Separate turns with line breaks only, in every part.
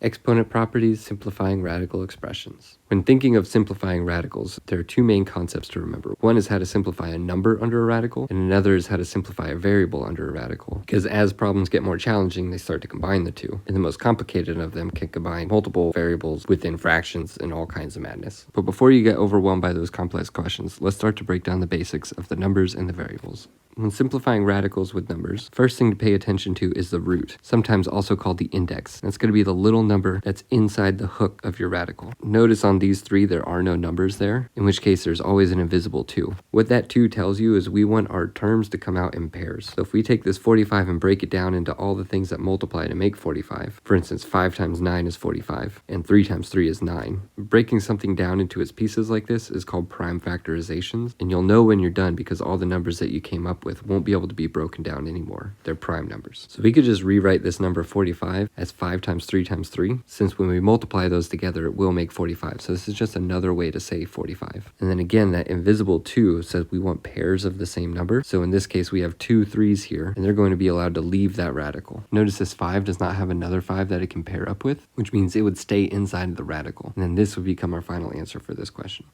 Exponent properties, simplifying radical expressions. When thinking of simplifying radicals, there are two main concepts to remember. One is how to simplify a number under a radical, and another is how to simplify a variable under a radical. Because as problems get more challenging, they start to combine the two. And the most complicated of them can combine multiple variables within fractions and all kinds of madness. But before you get overwhelmed by those complex questions, let's start to break down the basics of the numbers and the variables. When simplifying radicals with numbers, first thing to pay attention to is the root, sometimes also called the index. That's going to be the little number that's inside the hook of your radical. Notice on these three there are no numbers there, in which case there's always an invisible 2. What that 2 tells you is we want our terms to come out in pairs. So if we take this 45 and break it down into all the things that multiply to make 45, for instance 5 times 9 is 45, and 3 times 3 is 9. Breaking something down into its pieces like this is called prime factorizations, and you'll know when you're done because all the numbers that you came up with won't be able to be broken down anymore. They're prime numbers. So we could just rewrite this number 45 as 5 times 3 times 3, since when we multiply those together it will make 45. So this is just another way to say 45. And then again, that invisible 2 says we want pairs of the same number. So in this case we have two 3's here, and they're going to be allowed to leave that radical. Notice this 5 does not have another 5 that it can pair up with, which means it would stay inside of the radical. And then this would become our final answer for this question.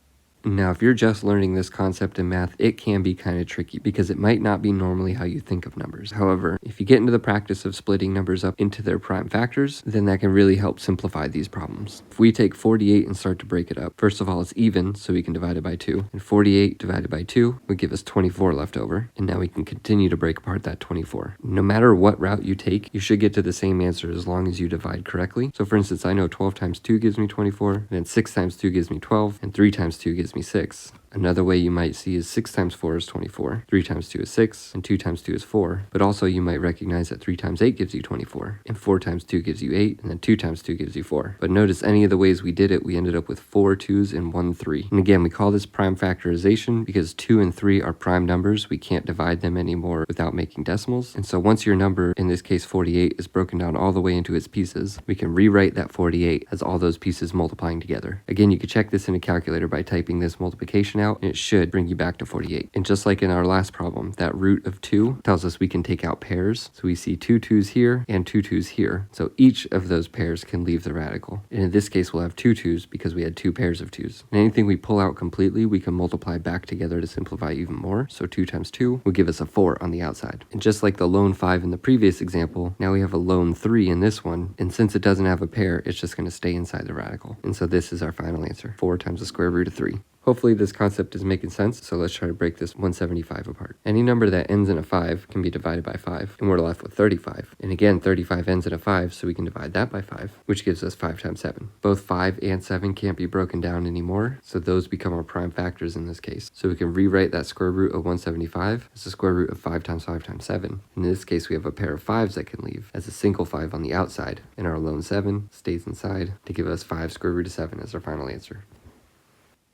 Now, if you're just learning this concept in math, it can be kind of tricky because it might not be normally how you think of numbers. However, if you get into the practice of splitting numbers up into their prime factors, then that can really help simplify these problems. If we take 48 and start to break it up, first of all, it's even, so we can divide it by 2. And 48 divided by 2 would give us 24 left over. And now we can continue to break apart that 24. No matter what route you take, you should get to the same answer as long as you divide correctly. So for instance, I know 12 times 2 gives me 24, and then 6 times 2 gives me 12, and 3 times 2 gives me 6. Another way you might see is 6 times 4 is 24, 3 times 2 is 6, and 2 times 2 is 4. But also you might recognize that 3 times 8 gives you 24, and 4 times 2 gives you 8, and then 2 times 2 gives you 4. But notice any of the ways we did it, we ended up with 4 2's and 1 3. And again, we call this prime factorization because 2 and 3 are prime numbers. We can't divide them anymore without making decimals. And so once your number, in this case 48, is broken down all the way into its pieces, we can rewrite that 48 as all those pieces multiplying together. Again, you could check this in a calculator by typing this multiplication out, and it should bring you back to 48. And just like in our last problem, that root of 2 tells us we can take out pairs. So we see 2 2's here and 2 2's here. So each of those pairs can leave the radical. And in this case, we'll have 2 2's because we had 2 pairs of 2's. And anything we pull out completely, we can multiply back together to simplify even more. So 2 times 2 will give us a 4 on the outside. And just like the lone 5 in the previous example, now we have a lone 3 in this one. And since it doesn't have a pair, it's just going to stay inside the radical. And so this is our final answer, 4 times the square root of 3. Hopefully this concept is making sense, so let's try to break this 175 apart. Any number that ends in a 5 can be divided by 5, and we're left with 35. And again, 35 ends in a 5, so we can divide that by 5, which gives us 5 times 7. Both 5 and 7 can't be broken down anymore, so those become our prime factors in this case. So we can rewrite that square root of 175 as the square root of 5 times 5 times 7. And in this case, we have a pair of 5's that can leave as a single 5 on the outside, and our lone 7 stays inside to give us 5 square root of 7 as our final answer.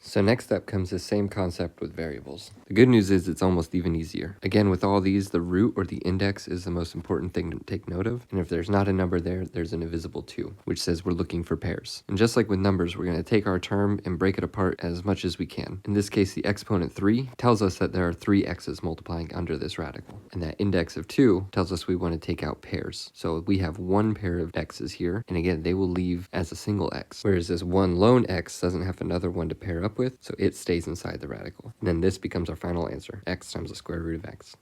So next up comes the same concept with variables. The good news is it's almost even easier. Again, with all these, the root or the index is the most important thing to take note of. And if there's not a number there, there's an invisible 2, which says we're looking for pairs. And just like with numbers, we're going to take our term and break it apart as much as we can. In this case, the exponent 3 tells us that there are 3 x's multiplying under this radical. And that index of 2 tells us we want to take out pairs. So we have one pair of x's here, and again, they will leave as a single x. Whereas this one lone x doesn't have another one to pair up with, so it stays inside the radical. And then this becomes our final answer, x times the square root of x.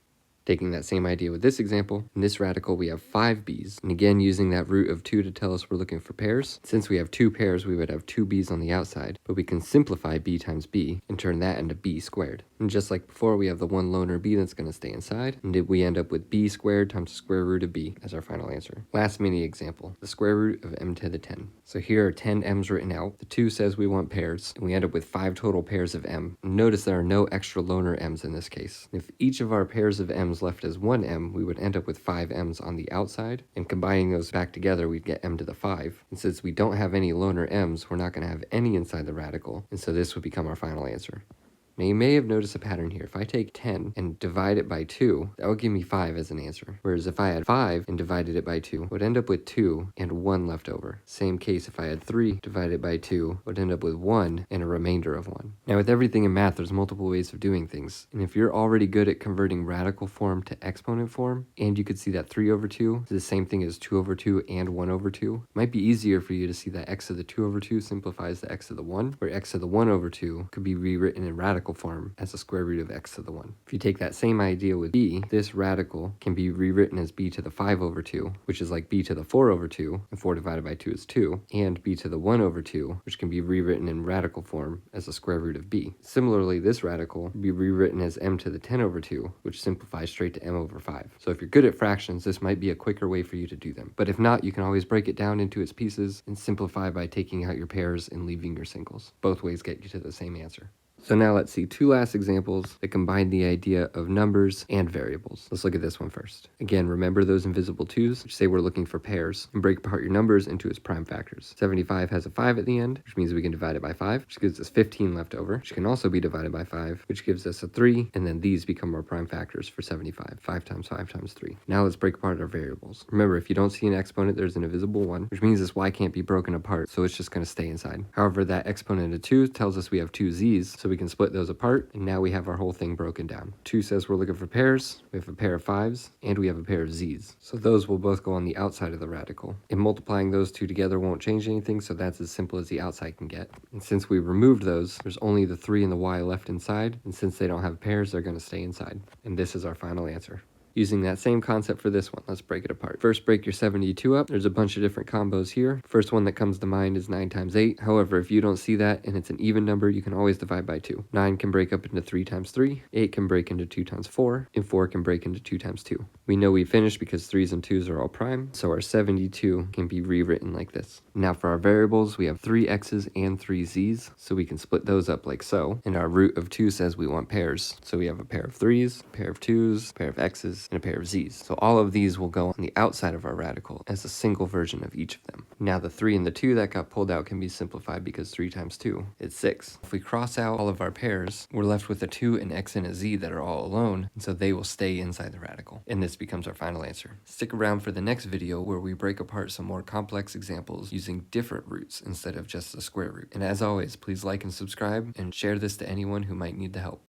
Taking that same idea with this example, in this radical we have 5 b's, and again using that root of 2 to tell us we're looking for pairs. Since we have 2 pairs, we would have 2 b's on the outside, but we can simplify b times b and turn that into b squared. And just like before, we have the one loner b that's going to stay inside, and we end up with b squared times the square root of b as our final answer. Last mini example, the square root of m to the 10. So here are 10 m's written out. The 2 says we want pairs, and we end up with 5 total pairs of m. Notice there are no extra loner m's in this case. If each of our pairs of m's left as 1 m, we would end up with 5 m's on the outside, and combining those back together, we'd get m to the 5. And since we don't have any loner m's, we're not going to have any inside the radical, and so this would become our final answer. Now you may have noticed a pattern here. If I take 10 and divide it by 2, that would give me 5 as an answer. Whereas if I had 5 and divided it by 2, I would end up with 2 and 1 left over. Same case if I had 3 divided by 2, I would end up with 1 and a remainder of 1. Now with everything in math, there's multiple ways of doing things. And if you're already good at converting radical form to exponent form, and you could see that 3 over 2 is the same thing as 2 over 2 and 1 over 2, it might be easier for you to see that x to the 2 over 2 simplifies the x to the 1, where x to the 1 over 2 could be rewritten in radical form as the square root of x to the 1. If you take that same idea with b, this radical can be rewritten as b to the 5 over 2, which is like b to the 4 over 2, and 4 divided by 2 is 2, and b to the 1 over 2, which can be rewritten in radical form as the square root of b. Similarly, this radical can be rewritten as m to the 10 over 2, which simplifies straight to m over 5. So if you're good at fractions, this might be a quicker way for you to do them. But if not, you can always break it down into its pieces and simplify by taking out your pairs and leaving your singles. Both ways get you to the same answer. So now let's see two last examples that combine the idea of numbers and variables. Let's look at this one first. Again, remember those invisible 2's, which say we're looking for pairs, and break apart your numbers into its prime factors. 75 has a 5 at the end, which means we can divide it by 5, which gives us 15 left over, which can also be divided by 5, which gives us a 3, and then these become our prime factors for 75. 5 times 5 times 3. Now let's break apart our variables. Remember, if you don't see an exponent, there's an invisible 1, which means this y can't be broken apart, so it's just going to stay inside. However, that exponent of 2 tells us we have 2 z's, so we can split those apart, and now we have our whole thing broken down. 2 says we're looking for pairs, we have a pair of 5's, and we have a pair of z's. So those will both go on the outside of the radical. And multiplying those two together won't change anything, so that's as simple as the outside can get. And since we removed those, there's only the 3 and the y left inside, and since they don't have pairs, they're going to stay inside. And this is our final answer. Using that same concept for this one, let's break it apart. First, break your 72 up. There's a bunch of different combos here. First one that comes to mind is 9 times 8. However, if you don't see that and it's an even number, you can always divide by 2. 9 can break up into 3 times 3, 8 can break into 2 times 4, and 4 can break into 2 times 2. We know we finished because 3's and 2's are all prime, so our 72 can be rewritten like this. Now for our variables, we have 3 x's and 3 z's, so we can split those up like so. And our root of 2 says we want pairs, so we have a pair of 3's, a pair of 2's, a pair of x's, and a pair of z's. So all of these will go on the outside of our radical as a single version of each of them. Now the 3 and the 2 that got pulled out can be simplified because 3 times 2 is 6. If we cross out all of our pairs, we're left with a 2, an x, and a z that are all alone, and so they will stay inside the radical. And this becomes our final answer. Stick around for the next video where we break apart some more complex examples using different roots instead of just the square root. And as always, please like and subscribe and share this to anyone who might need the help.